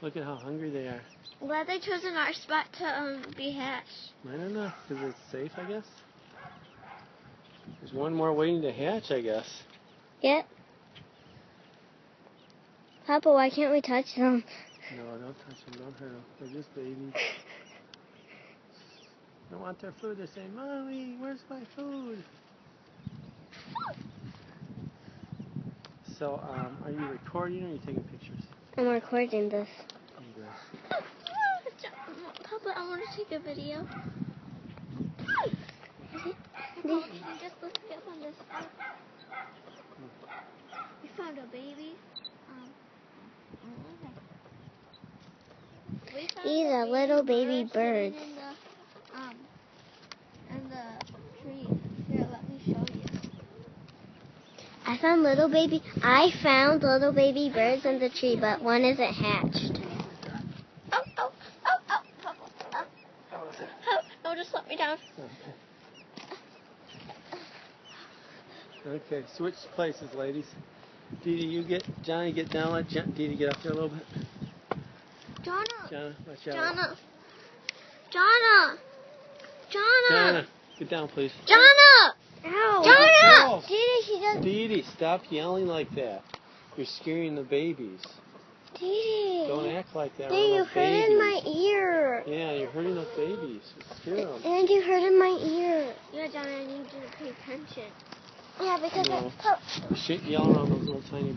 Look at how hungry they are. Glad they chosen our spot to be hatched. I don't know, because it's safe, I guess. There's one more waiting to hatch, I guess. Yep. Papa, why can't we touch them? No, don't touch them. Don't hurt them. They're just babies. They want their food. They say, "Mommy, where's my food?" So, are you recording or are you taking pictures? I'm recording this. Okay. Papa, I want to take a video. Papa, can you just look up on this? We found a baby. These are little baby birds. In the tree. Here, let me show you. I found little baby birds in the tree, but one isn't hatched. Oh. Oh, just let me down. Okay, switch places, ladies. Johnny, get down. Let Dee Dee get up there a little bit. Jonna, watch out. Jonna, get down, please. Jonna! Ow! Jonna! Dee Dee, stop yelling like that. You're scaring the babies. Dee Don't act like that. Dee, you hurt in my ear. Yeah, you're hurting those babies. Scare them. And you hurt in my ear. Yeah, Jonna, I need you to pay attention. Yeah, because You shouldn't yell around those little tiny